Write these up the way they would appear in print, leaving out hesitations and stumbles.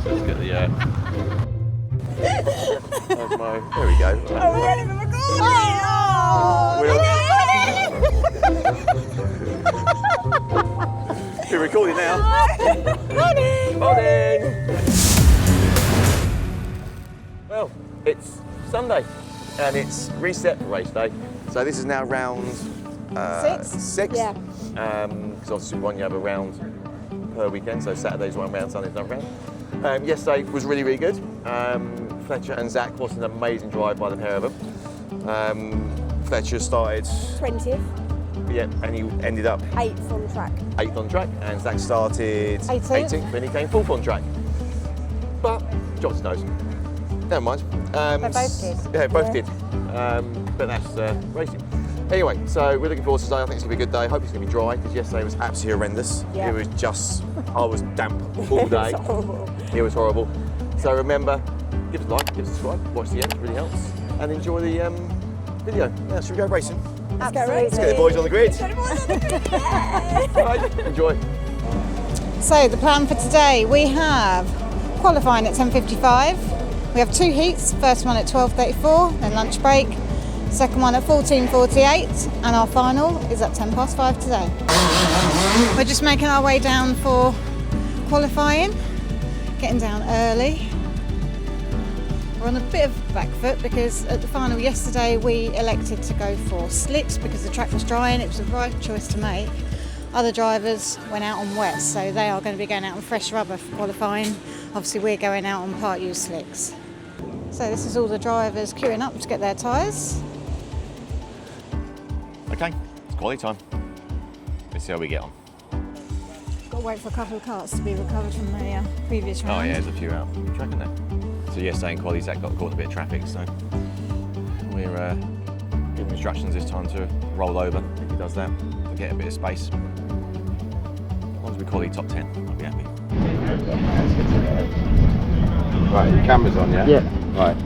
Let's get the. That's my. There we go. Oh, we're not even recording! We're recording now. Morning! Morning! Well, it's Sunday and it's reset race day. So this is now round 6. Yeah. Because obviously you have a round per weekend, so Saturday's one round, Sunday's another round. Yesterday was really, really good. Fletcher and Zach was an amazing drive by the pair of them. Fletcher started 20th. Yeah, and he ended up 8th on track. 8th on track, and Zach started 18th, and he came 4th on track. But dropped his nose. Never mind. They both did. Yeah, both did. But that's racing. Anyway, so we're looking forward to today. I think it's going to be a good day. I hope it's going to be dry, because yesterday was absolutely horrendous. Yeah. It was just, I was damp all day. It was horrible. It was horrible. So remember, give us a like, give us a subscribe, watch the end, it really helps. And enjoy the video. Now, should we go racing? Let's go racing. Let's get the boys on the grid. Let's get the boys on the grid. Yeah. Right, enjoy. So the plan for today, we have qualifying at 10:55. We have 2 heats, first one at 12:34, then lunch break. Second one at 14:48, and our final is at 5:10 today. We're just making our way down for qualifying, getting down early. We're on a bit of back foot because at the final yesterday we elected to go for slicks because the track was dry and it was the right choice to make. Other drivers went out on wet, so they are going to be going out on fresh rubber for qualifying. Obviously we're going out on part use slicks. So this is all the drivers queuing up to get their tyres. Okay, it's quality time. Let's see how we get on. Got to wait for a couple of carts to be recovered from the previous round. Oh yeah, there's a few out on the track, isn't there? So yesterday in quali, Zach got caught in a bit of traffic, so we're giving instructions this time to roll over if he does that, to get a bit of space. As long as we quali top 10, I'll be happy. Right, your camera's on, yeah? Yeah. Right,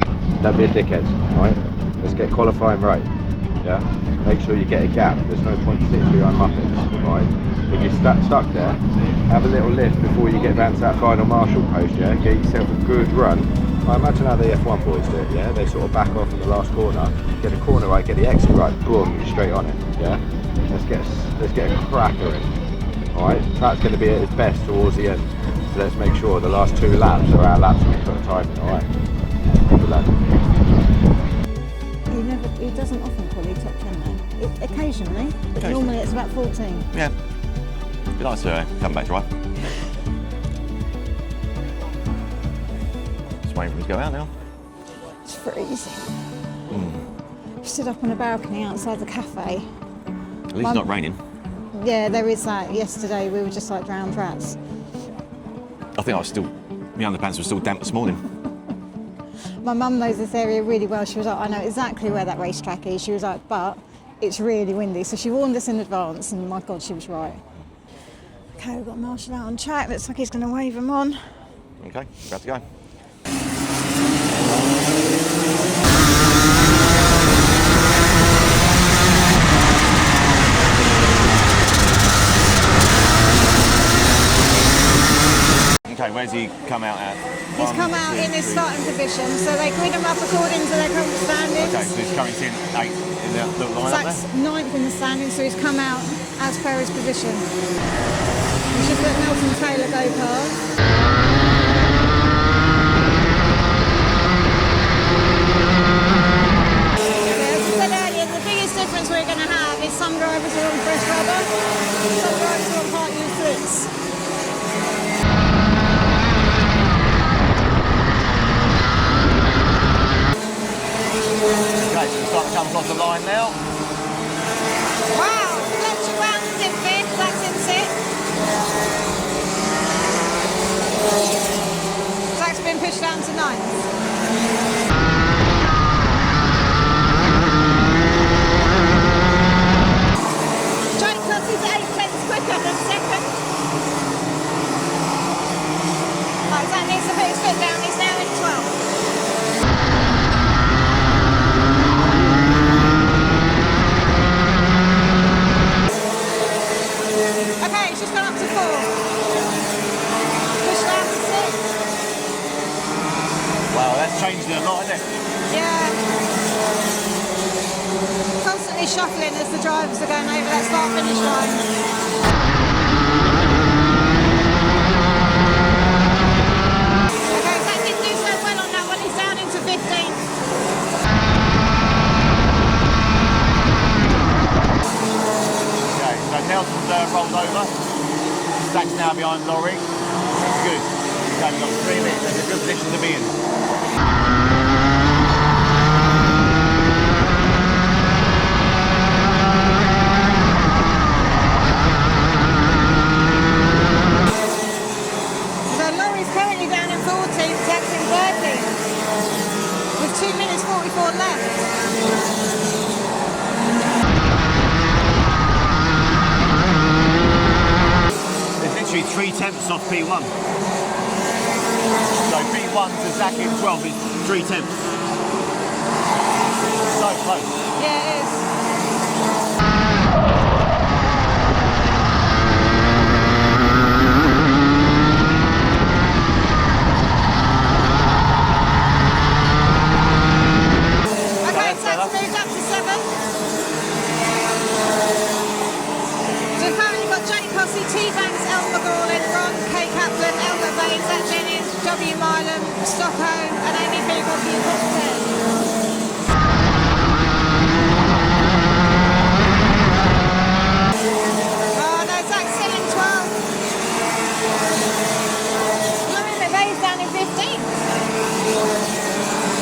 don't be a dickhead, right? Let's get qualifying right, yeah? Make sure you get a gap, there's no point sitting behind muffins, right? If you're stuck there, have a little lift before you get down to that final marshal post, yeah? Get yourself a good run. I imagine how the F1 boys do it, yeah? They sort of back off in the last corner, get a corner right, get the exit right, boom, you're straight on it, yeah? Let's get a cracker in, alright? That's going to be at its best towards the end. So let's make sure the last 2 laps are our laps when we put a time in, alright? Good lad. He doesn't often qualify top 10 though. Occasionally, but normally it's about 14. Yeah. Be nice to come back dry. Just waiting for him to go out now. It's freezing. Stood up on a balcony outside the cafe. At least it's not raining. Yeah, there is that. Yesterday we were just like drowned rats. I think my underpants were still damp this morning. My mum knows this area really well. She was like, I know exactly where that racetrack is. She was like, but it's really windy. So she warned us in advance, and my God, she was right. Okay, we've got Marshall out on track. Looks like he's going to wave him on. Okay, about to go. Okay, where's he come out at? He's come out in his starting position, so they grid him up according to their current standings. Okay, so he's currently in 8th in the line up Zach's there? 9th in the standings, so he's come out as per his position. We should let Nelson Taylor go past. As I said earlier, the biggest difference we're going to have is some drivers are on fresh rubber, some drivers are on part use slicks. Okay, so it's starting to come across the line now. Wow, Fletcher round in 5th, that's in 6th. Zach's been pushed down to 9th. Johnny Cross is 8/10 quicker than 2nd. Right, Zach needs to put his foot down, he's now in 12th. Okay, it's just gone up to 4. Push down to 6. changing a lot, isn't it? Yeah. Constantly shuffling as the drivers are going over that start-finish line. Okay, Zach didn't do so well on that one. He's down into 15th. Okay, so Nelson's rolled over. Zach's now behind Laurie. That's good. He's only got 3 minutes. That's a good position to be in. So Laurie's currently down in 14th, Zach's in 13th. With 2 minutes 44 left. Literally 3/10 off P1. So P1 to Zach in 12 is 3/10. So close. Yeah, it is. Okay, Zach's moved up to 7. So we've currently got Jake Cossey, T-Banks, Elmer Gorlin, Ron, Kay Kaplan, Elmer Baines, Zach Jennings, W. Milam, Stocko, and Amy Peacock in the top 10. Oh no, Zach's still in 12. Laurie McVeigh's down in 15th.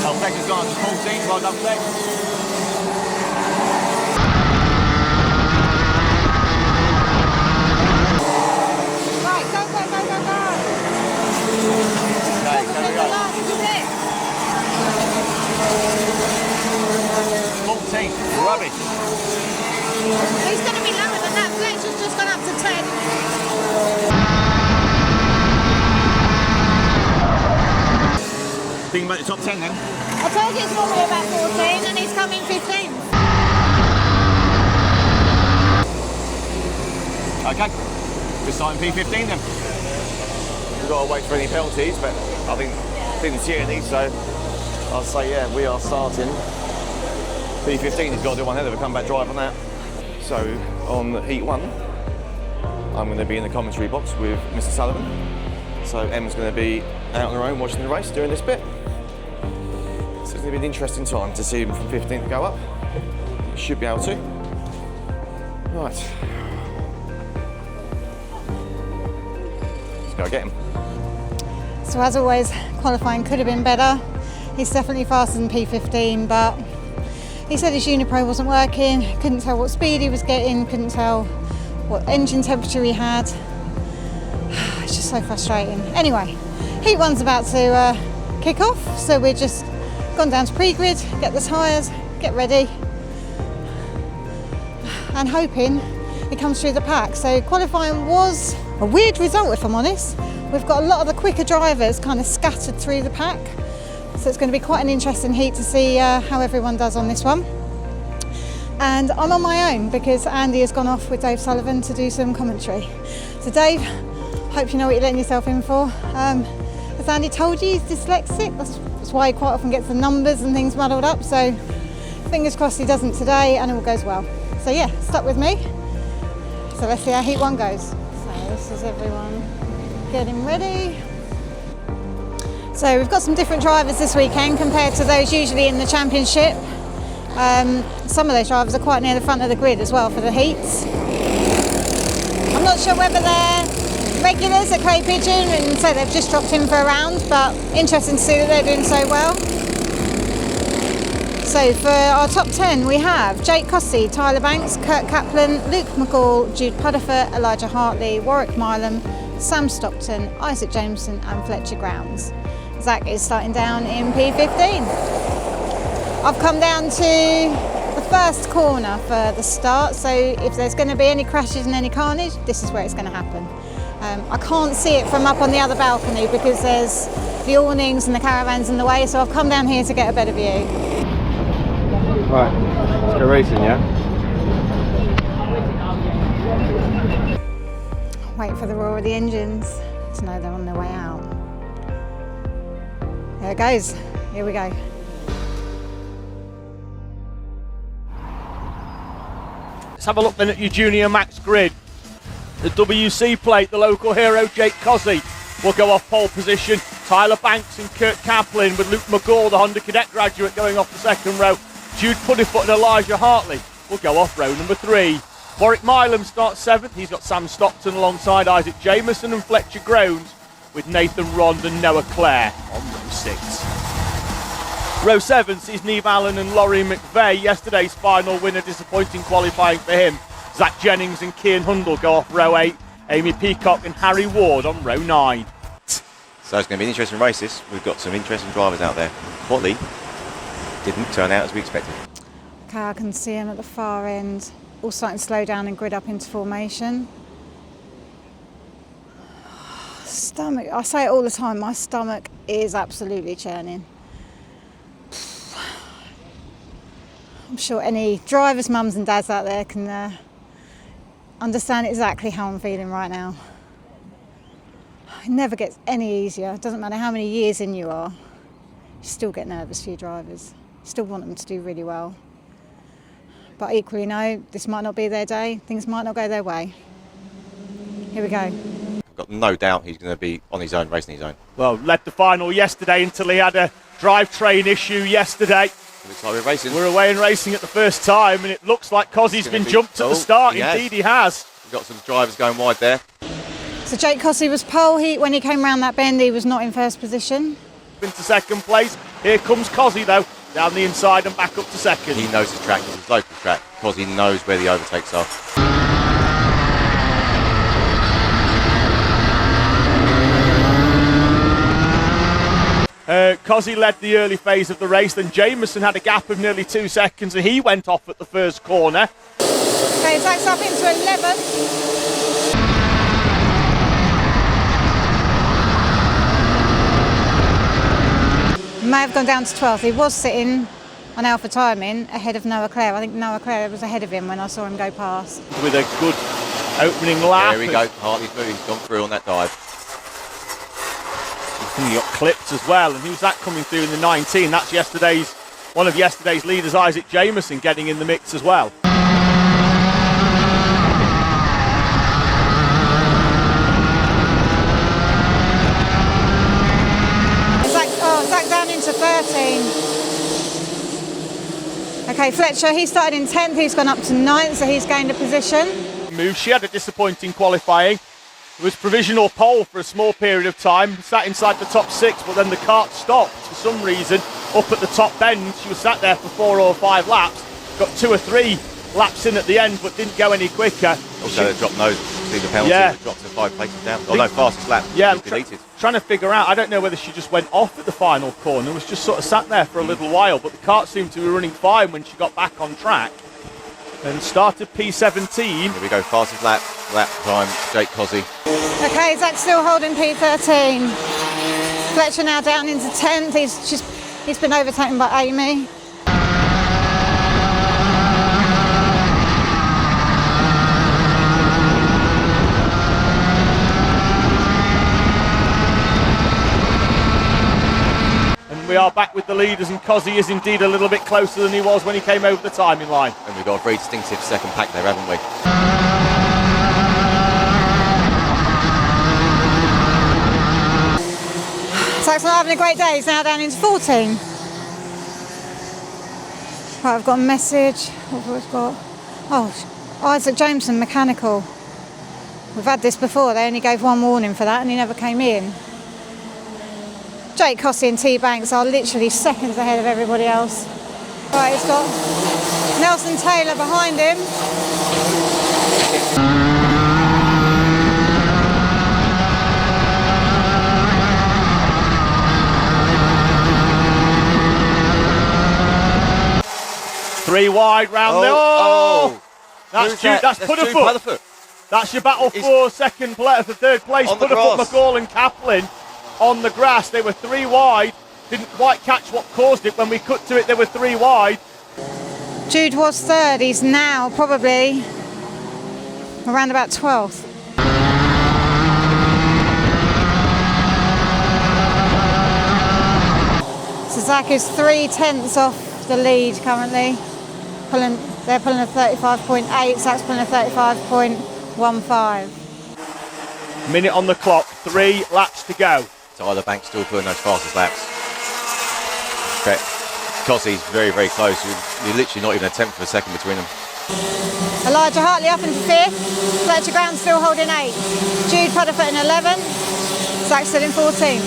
Oh, Flex has gone up to 14. Well done, Flex. Right, go, go, go, go, go. Okay, there we go. This is it. 14. Rubbish. He's going to be lower than that. Flex has just gone up to 10. Thinking about the top 10 then. I told you it's normally about 14 and he's coming 15. Okay, we're starting P15 then. We've got to wait for any penalties, but I didn't see any, so I'll say yeah, we are starting P15. He's got to do one hell of a comeback drive on that. So on heat 1, I'm going to be in the commentary box with Mr. Sullivan. So Em's going to be out on her own watching the race, doing this bit. So it's going to be an interesting time to see him from 15th go up. He should be able to. Right. Let's go get him. So as always, qualifying could have been better. He's definitely faster than P15, but he said his Unipro wasn't working, couldn't tell what speed he was getting, couldn't tell what engine temperature he had. It's just so frustrating. Anyway, heat 1's about to kick off, so we're just gone down to pre-grid, get the tyres, get ready, and hoping it comes through the pack. So qualifying was a weird result, if I'm honest. We've got a lot of the quicker drivers kind of scattered through the pack, so it's going to be quite an interesting heat to see how everyone does on this one. And I'm on my own because Andy has gone off with Dave Sullivan to do some commentary. So Dave, hope you know what you're letting yourself in for. As Andy told you, he's dyslexic. That's why he quite often gets the numbers and things muddled up. So fingers crossed he doesn't today and it all goes well. So yeah, stuck with me. So let's see how heat 1 goes. So this is everyone getting ready. So we've got some different drivers this weekend compared to those usually in the championship. Some of those drivers are quite near the front of the grid as well for the heats. I'm not sure whether they're regulars at Clay Pigeon and so they've just dropped in for a round, but interesting to see that they're doing so well. So for our top 10 we have Jake Cossey, Tyler Banks, Kurt Kaplan, Luke McCall, Jude Puddifer, Elijah Hartley, Warwick Milam, Sam Stockton, Isaac Jameson and Fletcher Grounds. Zach is starting down in P15. I've come down to the first corner for the start, so if there's going to be any crashes and any carnage, this is where it's going to happen. I can't see it from up on the other balcony because there's the awnings and the caravans in the way, so I've come down here to get a better view. Right, let's go racing, yeah? Wait for the roar of the engines to know they're on their way out. There it goes. Here we go. Let's have a look then at your Junior Max grid. The WC plate, the local hero Jake Cossey will go off pole position. Tyler Banks and Kurt Kaplan with Luke McGall, the Honda Cadet graduate, going off the second row. Jude Puddifoot and Elijah Hartley will go off row number 3. Warwick Milam starts 7th. He's got Sam Stockton alongside Isaac Jameson and Fletcher Groans, with Nathan Rond and Noah Clare on row 6. Row 7 sees Neve Allen and Laurie McVeigh. Yesterday's final winner, disappointing qualifying for him. Zach Jennings and Kian Hundle go off row 8. Amy Peacock and Harry Ward on row 9. So it's going to be an interesting race this. We've got some interesting drivers out there. Quali didn't turn out as we expected. Okay, I can see him at the far end, all starting to slow down and grid up into formation. Stomach, I say it all the time, my stomach is absolutely churning. I'm sure any drivers, mums and dads out there can understand exactly how I'm feeling right now. It never gets any easier. It doesn't matter how many years in you are. You still get nervous for your drivers. You still want them to do really well. But equally know this might not be their day. Things might not go their way. Here we go. I've got no doubt he's going to be on his own, racing his own. Well, led the final yesterday until he had a drivetrain issue yesterday. Looks like we're racing. We're away and racing at the first time, and it looks like Cossey's been jumped at the start. Indeed, he has. We've got some drivers going wide there. So Jake Cossey was pole. When he came round that bend, he was not in first position. Into second place. Here comes Cossey, though, down the inside and back up to second. He knows his track, it's his local track, because he knows where the overtakes are. Cossey led the early phase of the race, then Jameson had a gap of nearly 2 seconds and he went off at the first corner. Okay, Zach's up into 11th. May have gone down to 12th. He was sitting on Alpha timing ahead of Noah Clare. I think Noah Clare was ahead of him when I saw him go past. With a good opening lap. There we go, Hartley's moving, he's gone through on that dive. He got clipped as well, and who's that coming through in the 19? That's one of yesterday's leaders, Isaac Jameson, getting in the mix as well. Zach down into 13. Okay, Fletcher, he started in 10th, he's gone up to 9th, so he's gained a position. She had a disappointing qualifying. It was provisional pole for a small period of time, sat inside the top 6, but then the kart stopped for some reason up at the top bend. She was sat there for 4 or 5 laps, got 2 or 3 laps in at the end, but didn't go any quicker. Also, the drop nose, see the penalty, dropped to 5 places down. Oh no, fastest lap, deleted. Trying to figure out, I don't know whether she just went off at the final corner, was just sort of sat there for a little while, but the kart seemed to be running fine when she got back on track. And started P17. Here we go, fastest lap time, Jake Cossey. Okay, Zach's still holding P13. Fletcher now down into 10th. He's been overtaken by Amy. And we are back with the leaders, and Cossey is indeed a little bit closer than he was when he came over the timing line. And we've got a very distinctive second pack there, haven't we? Zach's not having a great day. He's now down into 14. Right, I've got a message. What have we got? Oh, Isaac Jameson, mechanical. We've had this before. They only gave 1 warning for that and he never came in. Jake Cossey and T Banks are literally seconds ahead of everybody else. Right, he's got Nelson Taylor behind him. Three wide round there. Oh! That's Puddifoot. That's your battle for third place. Puddifoot, McGall and Kaplan on the grass. They were 3 wide. Didn't quite catch what caused it. When we cut to it, they were 3 wide. Jude was 3rd. He's now probably around about 12th. So Zach is 3/10 off the lead currently. They're pulling a 35.8, Zach's pulling a 35.15. Minute on the clock, 3 laps to go. Tyler Banks still pulling those fastest laps. Okay. Cossey's very, very close. You're literally not even a tenth of a second between them. Elijah Hartley up into 5th. Fletcher Ground still holding 8. Jude Pudderfoot in 11. Zach still in 14.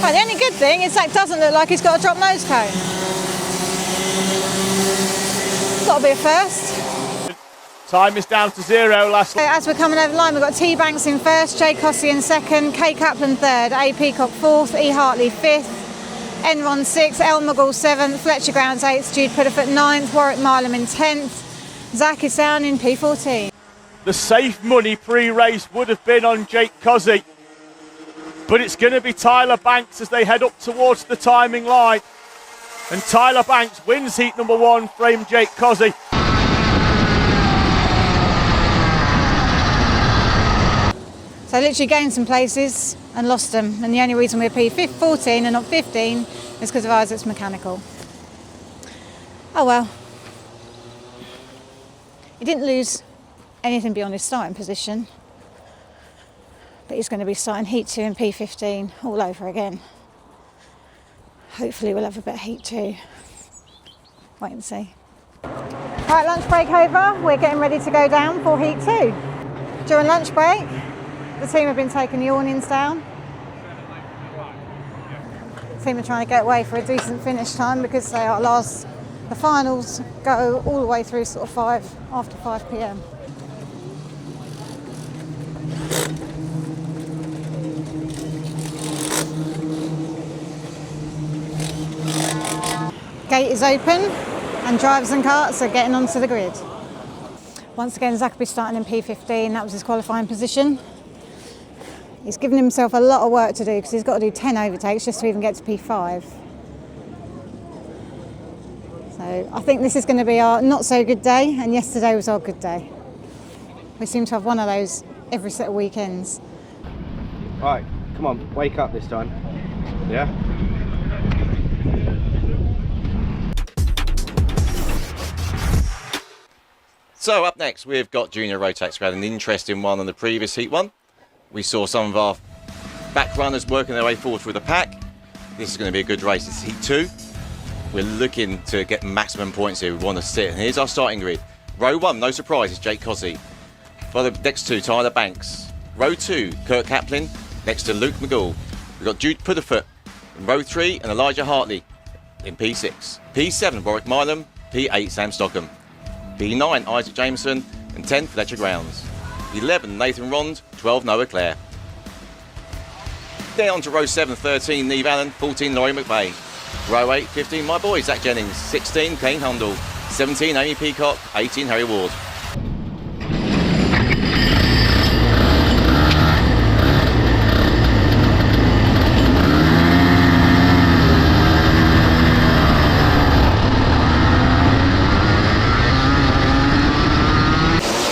Right, the only good thing is Zach doesn't look like he's got a drop nose cone. Got to be a first. Time is down to 0 last lap. As we're coming over the line, we've got T Banks in 1st, Jay Cossey in 2nd, Kay Kaplan 3rd, A Peacock 4th, E Hartley 5th, Enron 6th, El McGall 7th, Fletcher Grounds 8th, Jude Pudderfoot 9th, Warwick Milam in 10th, Zach is down in P14. The safe money pre-race would have been on Jake Cossey, but it's going to be Tyler Banks as they head up towards the timing line. And Tyler Banks wins heat number 1 from Jake Cossey. So literally gained some places and lost them, and the only reason we're P14 and not 15 is because of Isaac's mechanical. Oh well. He didn't lose anything beyond his starting position, but he's going to be starting heat 2 and P15 all over again. Hopefully we'll have a better heat 2. Wait and see. Right, lunch break over. We're getting ready to go down for heat 2. During lunch break, the team have been taking the awnings down. The team are trying to get away for a decent finish time because they are the finals go all the way through sort of after 5 p.m. Gate is open and drivers and karts are getting onto the grid. Once again, Zach will be starting in P15. That was his qualifying position. He's given himself a lot of work to do because he's got to do 10 overtakes just to even get to P5. So I think this is going to be our not so good day, and yesterday was our good day. We seem to have one of those every set of weekends. Right, come on, wake up this time. Yeah? So up next, we've got Junior Rotax. We had an interesting one on the previous heat one. We saw some of our back runners working their way forward through the pack. This is going to be a good race. It's heat 2. We're looking to get maximum points here. We want to sit. And here's our starting grid. Row 1, no surprise, is Jake Cossey. For the next 2, Tyler Banks. Row 2, Kurt Kaplan, next to Luke McGall. We've got Jude Pudderfoot in row 3 and Elijah Hartley in P6. P7, Warwick Milam. P8, Sam Stockham. P9, Isaac Jameson. And 10, Fletcher Grounds. 11, Nathan Rond. 12, Noah Clare. Then on to row 7, 13, Neve Allen. 14, Laurie McVeigh. Row 8, 15, my boy, Zach Jennings. 16, Kane Hundle. 17, Amy Peacock. 18, Harry Ward.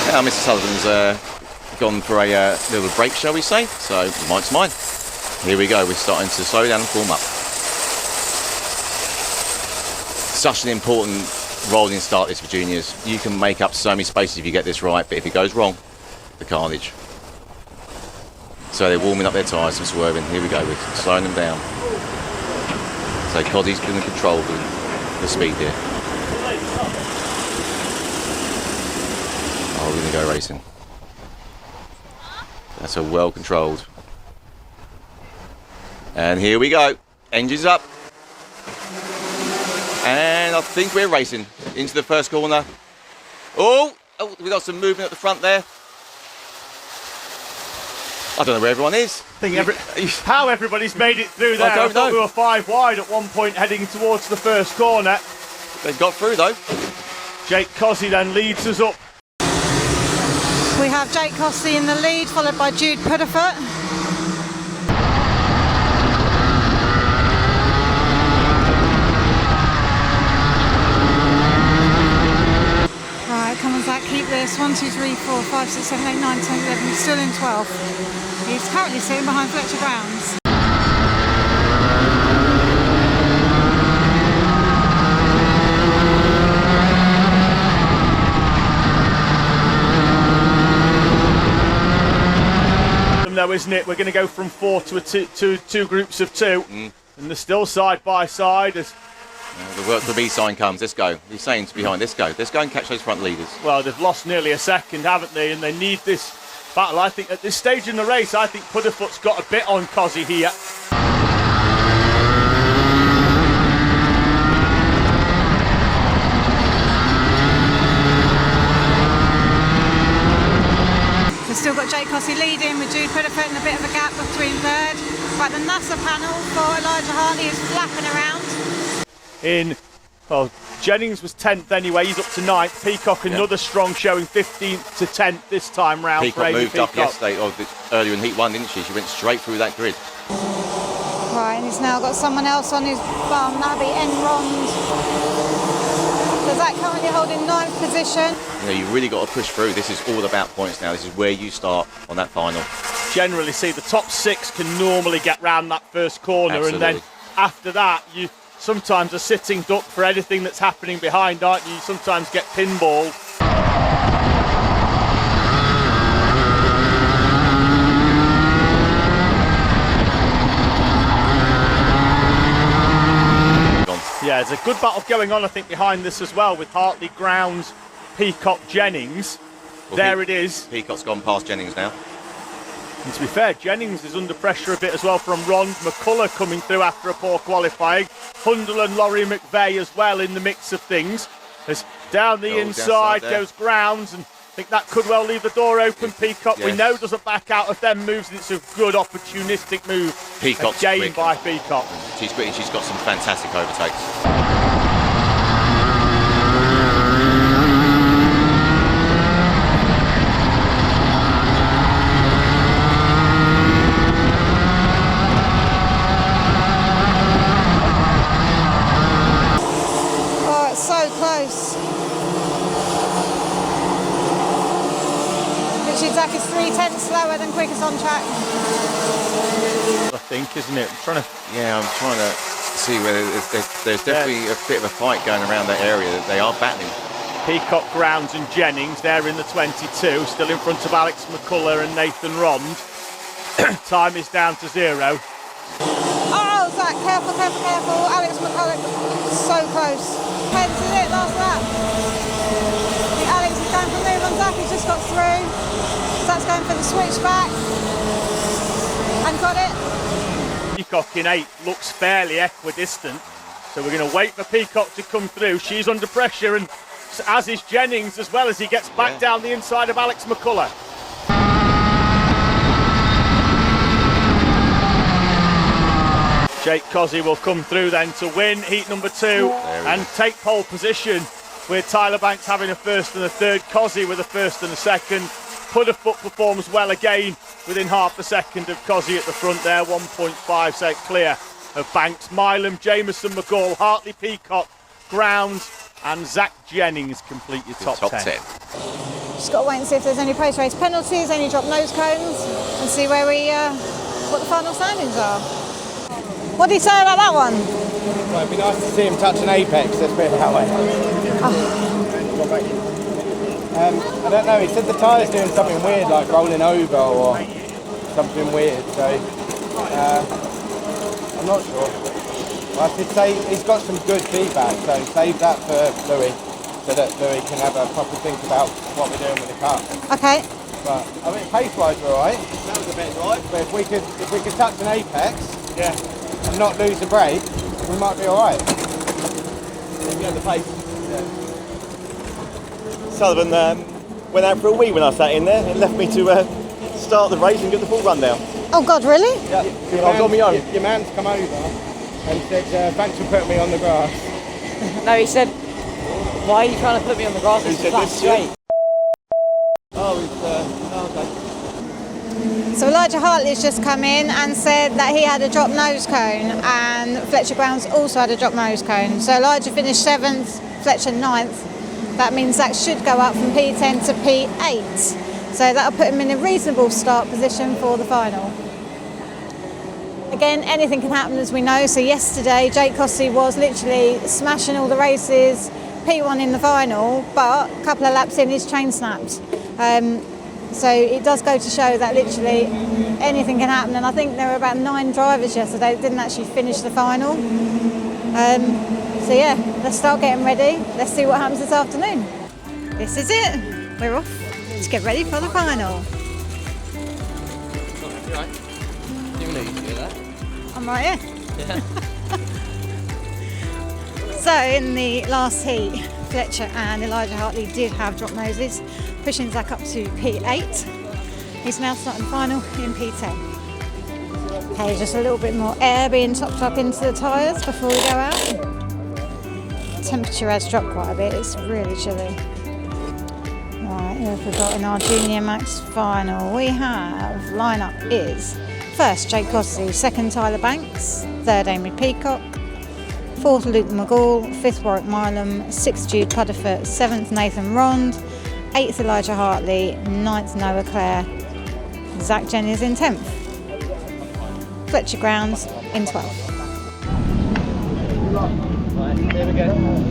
Now Mr. Sullivan's gone for a little break, shall we say, so the mic's mine. Here we go, we're starting to slow down and form up. Such an important rolling start this for juniors. You can make up so many spaces if you get this right, but if it goes wrong, the carnage. So they're warming up their tyres and swerving. Here we go, we're slowing them down. So Coddy's going to control the speed here. Oh, we're going to go racing. That's a well controlled. And here we go. Engines up. And I think we're racing into the first corner. Oh, we got some movement at the front there. I don't know where everyone is. How everybody's made it through there. I don't know. We were 5 wide at one point heading towards the first corner. They've got through though. Jake Cossey then leads us up. We have Jake Cossey in the lead, followed by Jude Pudderfoot. Right, come on Zach, keep this. 1, 2, 3, 4, 5, 6, 7, 8, 9, 10, 11. He's still in 12th. He's currently sitting behind Fletcher Grounds. Though, isn't it? We're going to go from 4 to two groups of 2, and they're still side by side. As The work for me sign comes. Let's go. He's saying to behind. Let's go. Let's go and catch those front leaders. well, they've lost nearly a second, haven't they? And they need this battle. I think at this stage in the race, I think Pudderfoot's got a bit on Cozzy here. We've still got Jake Cossey leading with Jude Pudderfoot in a bit of a gap between third. But the NASA panel for Elijah Hartley is flapping around. Well, Jennings was 10th anyway, he's up to 9th. Peacock, another strong showing, 15th to 10th this time round. Peacock moved up yesterday, earlier in Heat 1, didn't she? She went straight through that grid. Right, and he's now got someone else on his bum, that'll be Enrond. So Zach currently holding 9th position. You know, you really got to push through. This is all about points now. This is where you start on that final. Generally, see, the top 6 can normally get round that first corner. Absolutely. And then after that, you sometimes a sitting duck for anything that's happening behind, aren't you? You sometimes get pinballed. Yeah, there's a good battle going on, I think, behind this as well, with Hartley, Grounds, Peacock, Jennings. Well, there it is. Peacock's gone past Jennings now. And to be fair, Jennings is under pressure a bit as well from Ron McCullough coming through after a poor qualifying. Hundle and Laurie McVeigh as well in the mix of things. As down the inside goes Grounds, and I think that could well leave the door open. Peacock, we know, doesn't back out of them moves, and it's a good opportunistic move. Peacock's gained quick. by Peacock. She's quick and she's got some fantastic overtakes. Oh, it's so close. Richard Zach is 3/10 slower than quickest on track. I think, isn't it? I'm trying to... Yeah, I'm trying to see whether there's definitely a bit of a fight going around that area. They are battling. Peacock, Grounds and Jennings, they're in the 22, still in front of Alex McCullough and Nathan Rond. Time is down to 0. Oh, Zach, careful, careful, careful. Alex McCullough, so close. This is it, last lap. Alex is going for a move on Zach, he's just got through. Zach's going for the switchback. And got it. Peacock in 8th looks fairly equidistant, so we're going to wait for Peacock to come through. She's under pressure, and as is Jennings as well, as he gets back down the inside of Alex McCullough. Jake Cozzy will come through then to win heat number 2 and take pole position, with Tyler Banks having a first and a third, Cozzy with a first and a second. Pudderfoot performs well again, within half a second of Cozzy at the front there, 1.5 seconds clear of Banks. Milam, Jameson, McGall, Hartley, Peacock, Grounds and Zach Jennings complete your top 10. Just got to wait and see if there's any post-race penalties, any drop nose cones, and see where what the final standings are. What did he say about that one? Well, it'd be nice to see him touch an apex, let's put it that way. I don't know, he said the tyre's doing something weird, like rolling over or something weird, so I'm not sure. I did say he's got some good feedback, so save that for Louis, so that Louis can have a proper think about what we're doing with the car. Okay. But I mean, pace-wise we're alright. That was a bit right. But if we could touch an apex, and not lose the brake, we might be alright. If you have the pace. Sullivan went out for a wee when I sat in there. It left me to start the race and get the full rundown. Oh God, really? Yeah, I was on my own. Your man's come over and said, thanks for putting me on the grass. No, he said, why are you trying to put me on the grass? It's flat straight. So Elijah Hartley's just come in and said that he had a drop nose cone, and Fletcher Grounds also had a drop nose cone. So Elijah finished 7th, Fletcher 9th. That means Zach should go up from P10 to P8. So that'll put him in a reasonable start position for the final. Again, anything can happen, as we know. So yesterday, Jake Cossey was literally smashing all the races, P1 in the final, but a couple of laps in, his chain snapped. So it does go to show that literally anything can happen. And I think there were about 9 drivers yesterday that didn't actually finish the final. So yeah, let's start getting ready. Let's see what happens this afternoon. This is it. We're off to get ready for the final. I'm right here. Yeah. So in the last heat, Fletcher and Elijah Hartley did have drop noses, pushing Zach up to P8. He's now starting the final in P10. Okay, just a little bit more air being topped up into the tyres before we go out. Temperature has dropped quite a bit, it's really chilly. Right, who have we got in our Junior Max final? We have, lineup is first Jake Cossey, second Tyler Banks, third Amy Peacock, fourth Luke McGall, fifth Warwick Milam, sixth Jude Pudderfoot, seventh Nathan Rond, eighth Elijah Hartley, ninth Noah Clare, Zach Jennings in 10th, Fletcher Grounds in 12th.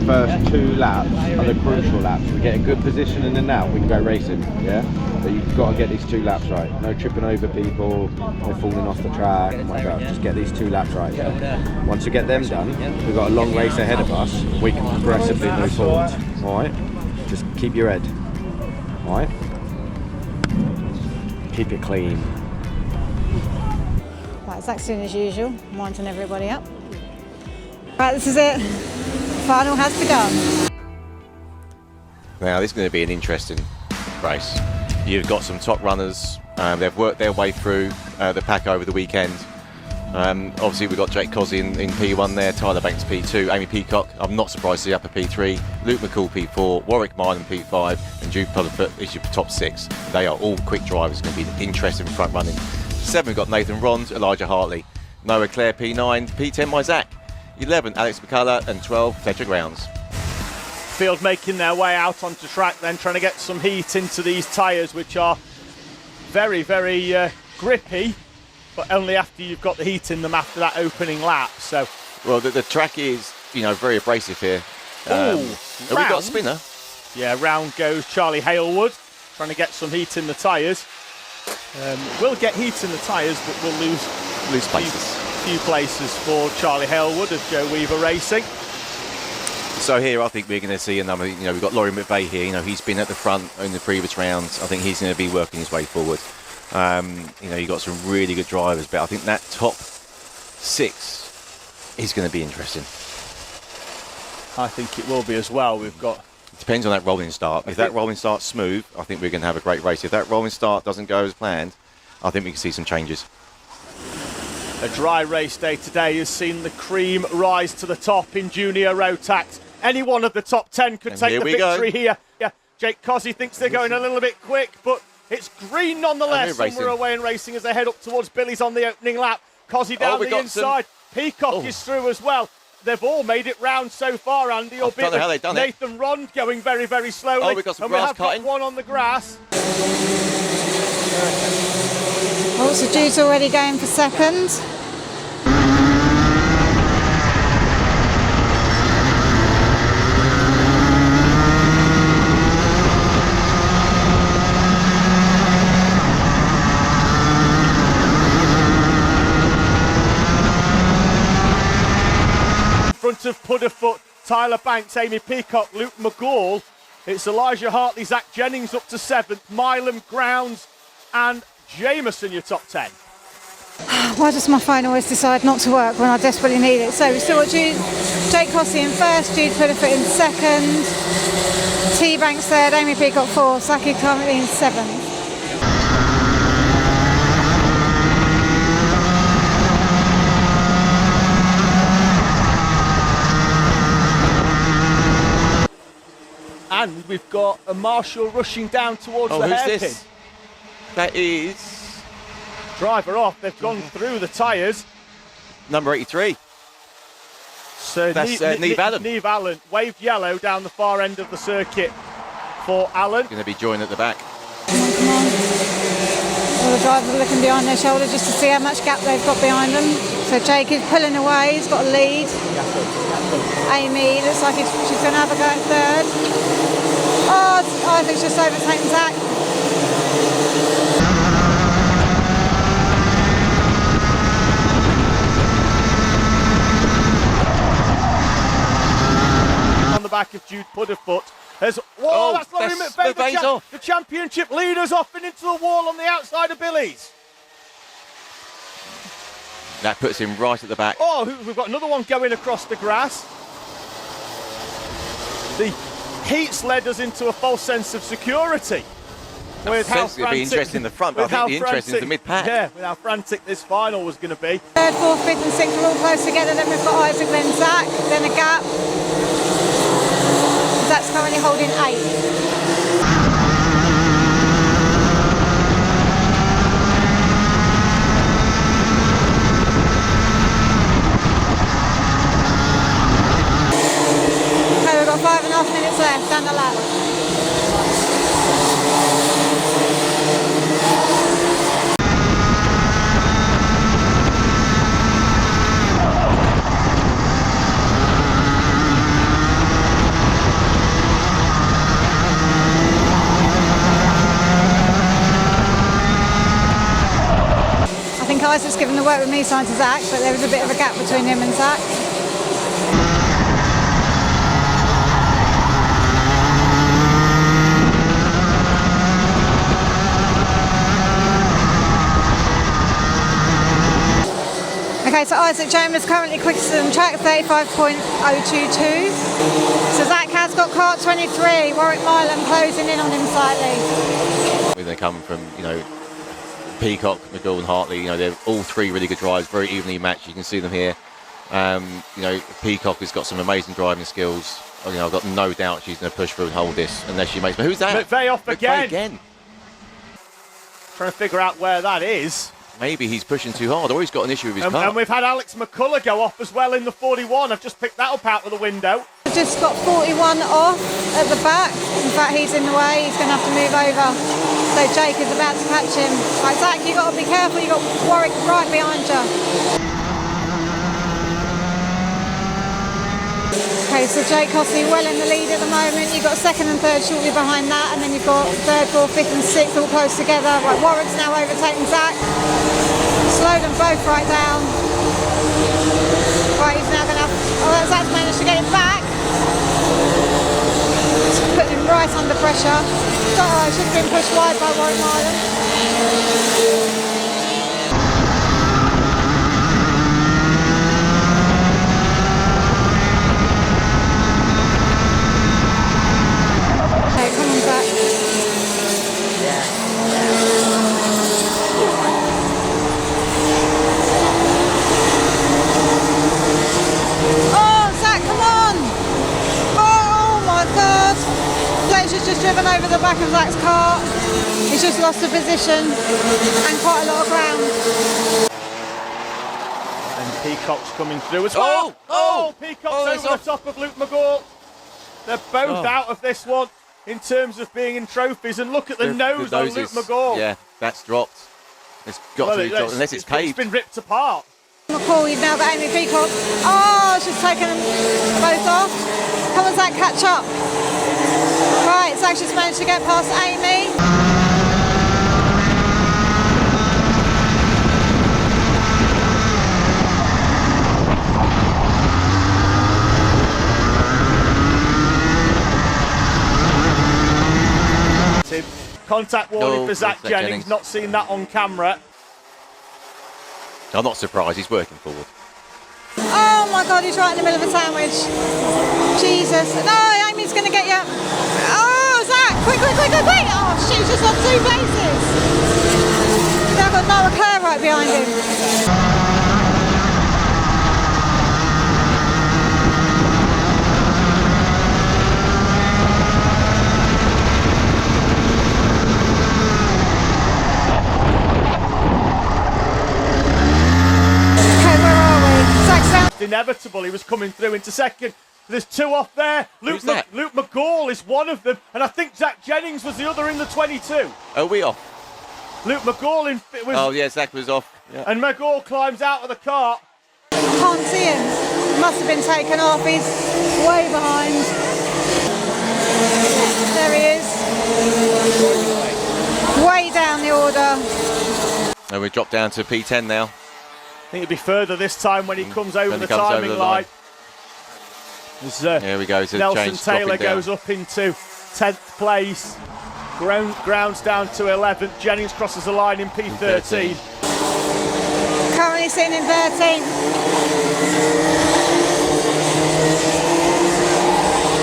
First 2 laps are the crucial laps. We get a good position in and out, we can go racing, yeah? But you've got to get these 2 laps right. No tripping over people, no falling off the track, oh my God, just get these 2 laps right. Yeah? Once we get them done, we've got a long race ahead of us, we can progressively move forward, alright? Just keep your head, alright? Keep it clean. Right, Zach's doing as usual, winding everybody up. Right, this is it. Final has begun. Now this is going to be an interesting race. You've got some top runners. They've worked their way through the pack over the weekend. Obviously we've got Jake Cossey in P1 there, Tyler Banks P2, Amy Peacock, I'm not surprised to see up at P3, Luke McCall P4, Warwick Milan P5 and Jude Pudderfoot is your top 6. They are all quick drivers, going to be an interesting front running. 7 we've got Nathan Rond, Elijah Hartley, Noah Clare P9, P10 by Zach, 11 Alex McCullough and 12 Fletcher Grounds. Field making their way out onto track then, trying to get some heat into these tyres, which are very, very grippy, but only after you've got the heat in them after that opening lap. So, well, the track is, you know, very abrasive here. Have we got a spinner? Yeah, round goes Charlie Halewood, trying to get some heat in the tyres. We'll get heat in the tyres, but we'll lose places. A few places for Charlie Halewood of Joe Weaver Racing. So here I think we're going to see a number, you know, we've got Laurie McVeigh here, you know, he's been at the front in the previous rounds. I think he's going to be working his way forward. You know, you've got some really good drivers, but I think that top 6 is going to be interesting. I think it will be as well. We've got... It depends on that rolling start. If that rolling start's smooth, I think we're going to have a great race. If that rolling start doesn't go as planned, I think we can see some changes. A dry race day today has seen the cream rise to the top in Junior Rotax. Any one of the top 10 could take the victory here. Yeah, Jake Cossey thinks they're going a little bit quick, but it's green nonetheless. And we're away and racing as they head up towards Billy's on the opening lap. Cossey down the inside. Peacock is through as well. They've all made it round so far, Andy. I don't know how they've done it. Nathan Rond going very, very slowly. Oh, we've got some grass cutting. Got one on the grass. Oh, so Jude's already going for second. Front of Pudderfoot, Tyler Banks, Amy Peacock, Luke McGall. It's Elijah Hartley, Zach Jennings up to 7th, Milam, Grounds and Jameson, your top 10. Why does my phone always decide not to work when I desperately need it? So we've still got Jake Cossey in first, Jude Pudderfoot in second, T Banks third, Amy Peacock fourth, Saki currently in 7th. And we've got a Marshall rushing down towards the hairpin. This? That is... Driver off, they've gone through the tyres. Number 83. Neve Allen. Neve Allen waved yellow down the far end of the circuit for Allen. Going to be joined at the back. Come on. All the drivers are looking behind their shoulder just to see how much gap they've got behind them. So Jake is pulling away, he's got a lead. Amy looks like she's going to have a go at third. Oh, Isaac's just overtaken Zach. On the back of Jude Pudderfoot. That's Laurie McVeigh, the championship leaders off and into the wall on the outside of Billy's. That puts him right at the back. Oh, we've got another one going across the grass. The heats led us into a false sense of security. With how frantic, it'll be interesting in the front, but I think the interest is the mid-pack. Yeah, with how frantic this final was going to be. Third, fourth, fifth and sixth are all close together. Then we've got Isaac, then Zach, then a gap. Zach's currently holding 8. Okay, we've got 5.5 minutes left down the lap. I think Isaac's given the work with me sign to Zach, but there is a bit of a gap between him and Zach. Okay, so Isaac James is currently quickest on track, 35.022. So Zach has got Kart 23, Warwick Milan closing in on him slightly. They come from, Peacock, McGill and Hartley, they're all three really good drivers, very evenly matched. You can see them here. Peacock has got some amazing driving skills. I've got no doubt she's going to push through and hold this unless she makes. But who's that? McVeigh off McVeigh again. Trying to figure out where that is. Maybe he's pushing too hard, or he's got an issue with his car. And we've had Alex McCullough go off as well in the 41. I've just picked that up out of the window. Just got 41 off at the back. In fact, he's in the way. He's going to have to move over. So Jake is about to catch him. Right, Zach, you've got to be careful. You've got Warwick right behind you. Okay, so Jake Hossey well in the lead at the moment. You've got second and third shortly behind that, and then you've got third, fourth, fifth and sixth all close together. Right, Warwick's now overtaking Zach. Slowed them both right down. Right, he's now going to have... Oh, Zach's managed to get it back. It's putting him right under pressure. Oh, it's just been pushed wide by Warwick Milan. Come on, Zach. Oh, Zach, come on! Oh my God! Jake's just driven over the back of Zach's car. He's just lost a position and quite a lot of ground. And Peacock's coming through as well. Oh, Peacock's over the top of Luke McGaw. They're both out of this one in terms of being in trophies, and look at the nose on Luke McGaw. Yeah, that's dropped. It's got to be dropped unless it's paved. It's been ripped apart. McCall, you've now got Amy Peacock. Oh, she's taken them both off. Come on, Zach, catch up. Right, Zach just managed to get past Amy. Contact warning for Zach Jennings. Not seen that on camera. I'm not surprised, he's working forward. Oh my God, he's right in the middle of a sandwich. Jesus. No, Amy's going to get you. Oh, Zach, quick. Oh, she's just on 2 places. Now got Noah Clare right behind him. inevitable. He was coming through into second. There's two off there. Luke McGall is one of them, and I think Zach Jennings was the other in the 22. Are we off? Luke McGall was. Oh yeah, Zach was off. Yeah. And McGall climbs out of the cart. Can't see him. Must have been taken off. He's way behind. There he is. Way down the order. And we drop down to P10 now. I think it'll be further this time when he comes over the timing line. Here we go. Nelson Taylor goes up into 10th place. Grounds down to 11th. Jennings crosses the line in P13. Currently sitting in 13th.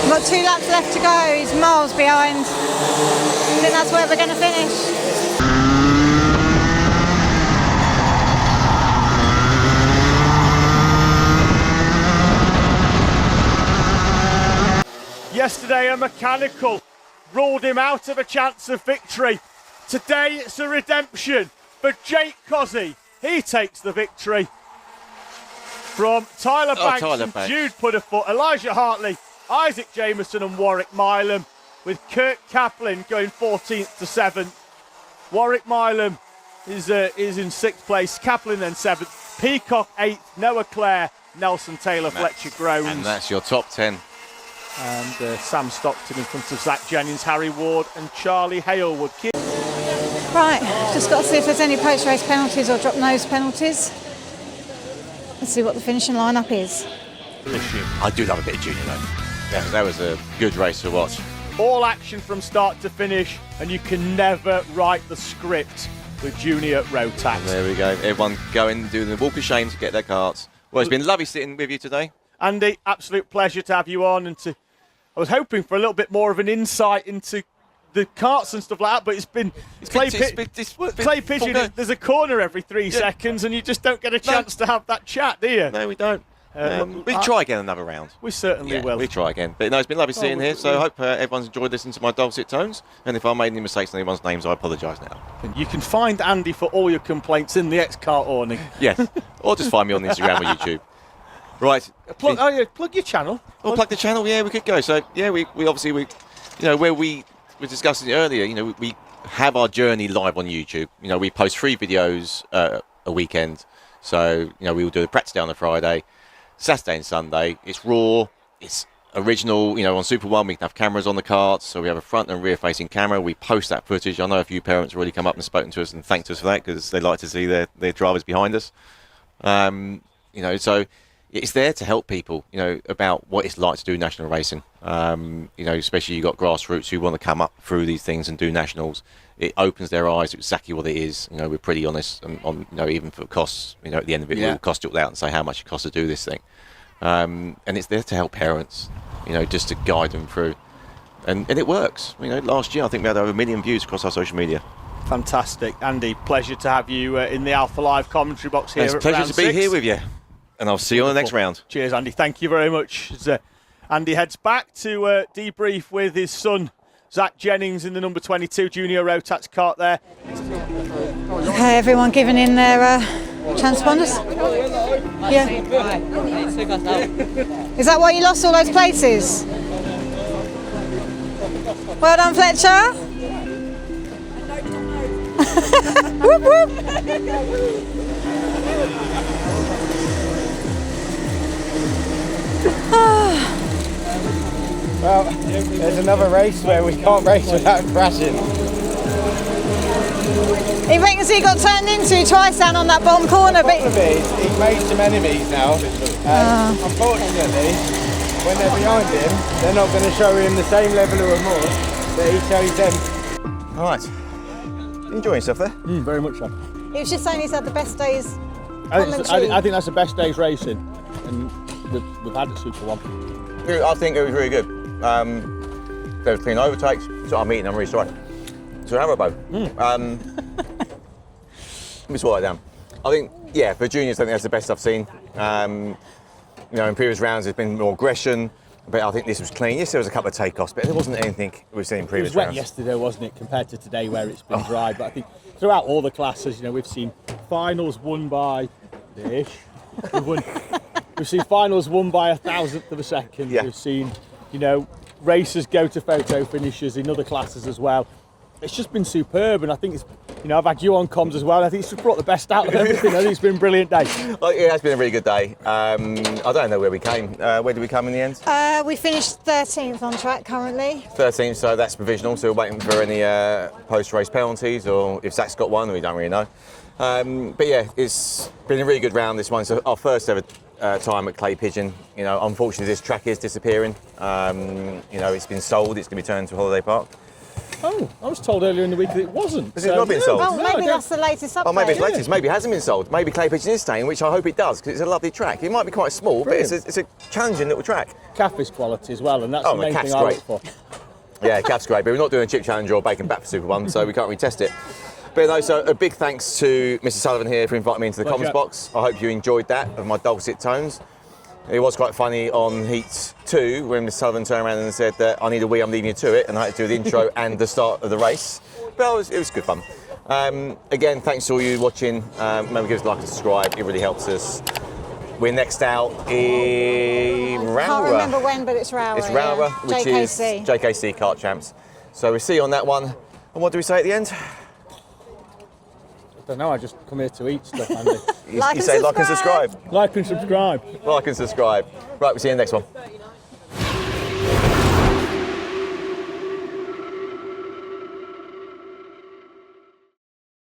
Got 2 laps left to go. He's miles behind. I think that's where we're going to finish. Yesterday a mechanical ruled him out of a chance of victory. Today it's a redemption for Jake Cozzy. He takes the victory from Tyler Banks and Jude Pudderfoot, Elijah Hartley, Isaac Jameson and Warwick Milam, with Kurt Kaplan going 14th to 7th. Warwick Milam is in 6th place, Kaplan then 7th, Peacock 8th, Noah Clare, Nelson Taylor, Fletcher Groves. And that's your top 10. And Sam Stockton in front of Zach Jennings, Harry Ward and Charlie Halewood. Right, just got to see if there's any post-race penalties or drop nose penalties. Let's see what the finishing lineup is. I do love a bit of junior though. Yeah, that was a good race to watch. All action from start to finish, and you can never write the script with junior Rotax. And there we go. Everyone going, doing the walk of shame to get their carts. Well, it's been lovely sitting with you today. Andy, absolute pleasure to have you on, and I was hoping for a little bit more of an insight into the karts and stuff like that, but it's Clay Pigeon. There's a corner every 3 seconds, and you just don't get a chance to have that chat, do you? No, we don't. We try again another round. We certainly will. We try again. But no, it's been lovely sitting here, so I hope everyone's enjoyed listening to my dulcet tones. And if I made any mistakes in anyone's names, I apologise now. You can find Andy for all your complaints in the X-Kart awning. Yes, or just find me on Instagram or YouTube. Right. Plug your channel. Plug the channel. Yeah, we could go. So yeah, we obviously where we were discussing it earlier. We have our journey live on YouTube. We post 3 videos a weekend. So we will do the practice day on the Friday, Saturday and Sunday. It's raw. It's original. On Super One we can have cameras on the karts, so we have a front and rear facing camera. We post that footage. I know a few parents have already come up and spoken to us and thanked us for that because they like to see their drivers behind us. So it's there to help people, about what it's like to do national racing. Especially you've got grassroots who want to come up through these things and do nationals. It opens their eyes to exactly what it is. We're pretty honest on even for costs. At the end of it, we'll cost it out and say how much it costs to do this thing. And it's there to help parents, just to guide them through. And it works. Last year I think we had over 1 million views across our social media. Fantastic. Andy, pleasure to have you in the Alpha Live commentary box here. It's a pleasure to be here with you. And I'll see you on the next round. Cheers, Andy. Thank you very much. As Andy heads back to debrief with his son, Zach Jennings, in the number 22 Junior Rotax kart there. Okay, everyone giving in their transponders? Yeah. Is that why you lost all those places? Well done, Fletcher. Whoop, whoop. Well, there's another race where we can't race without crashing. He reckons he got turned into twice down on that bottom corner, but he's made some enemies now. And unfortunately, when they're behind him, they're not going to show him the same level of remorse that he shows them. All right. Enjoying yourself there? Very much so. he was just saying he's had the best days. I think that's the best days racing, and we've had at Super One. I think it was really good. There was clean overtakes. So I'm eating. I'm really sorry. So Arabo. Let me swallow it down. I think, yeah, for juniors, I think that's the best I've seen. In previous rounds, there's been more aggression, but I think this was clean. Yes, there was a couple of takeoffs, but there wasn't anything we've seen in previous rounds. It was wet yesterday, wasn't it, compared to today where it's been dry. But I think throughout all the classes, we've seen finals won by Ish. We've seen finals won by a thousandth of a second. Yeah. We've seen, you know, racers go to photo finishes in other classes as well. It's just been superb, and I think it's, you know, I've had you on comms as well, and I think it's just brought the best out of everything. I think it's been a brilliant day. Well, it has been a really good day. I don't know where we came. Where did we come in the end? We finished 13th on track currently. 13th, so that's provisional. So we're waiting for any post-race penalties, or if Zach's got one, we don't really know. But yeah, it's been a really good round. This one, so our first ever time at Clay Pigeon. You know, unfortunately, this track is disappearing. You know, it's been sold. It's going to be turned to a holiday park. Oh, I was told earlier in the week that it wasn't. Has it not been sold? Oh, No, maybe I that's the latest update. Oh, maybe it's latest. Maybe it hasn't been sold. Maybe Clay Pigeon is staying, which I hope it does, because it's a lovely track. It might be quite small, Brilliant. but it's a challenging little track. Cafe quality as well, and that's Oh, the the main caf's thing I great. look for. Yeah, Cav's great, but we're not doing a chip challenge or bacon bat for Super One, so we can't really test it. But no, so a big thanks to Mr. Sullivan here for inviting me into the Pleasure. comms box. I hope you enjoyed that, of my dulcet tones. It was quite funny on Heat 2 when Mr. Sullivan turned around and said that I need a wee, I'm leaving you to it, and I had to do the intro and the start of the race. But it was good fun. Again, thanks to all you watching. Remember, give us a like and subscribe, it really helps us. We're next out in Rowra. Can't remember when, but it's Rowra. It's Rowra, yeah. which JKC. is JKC Kart Champs. So we'll see you on that one. And what do we say at the end? I don't know, I just come here to eat stuff, Andy. You say like and subscribe. Like and subscribe. Like and subscribe. Right, we'll see you in the next one.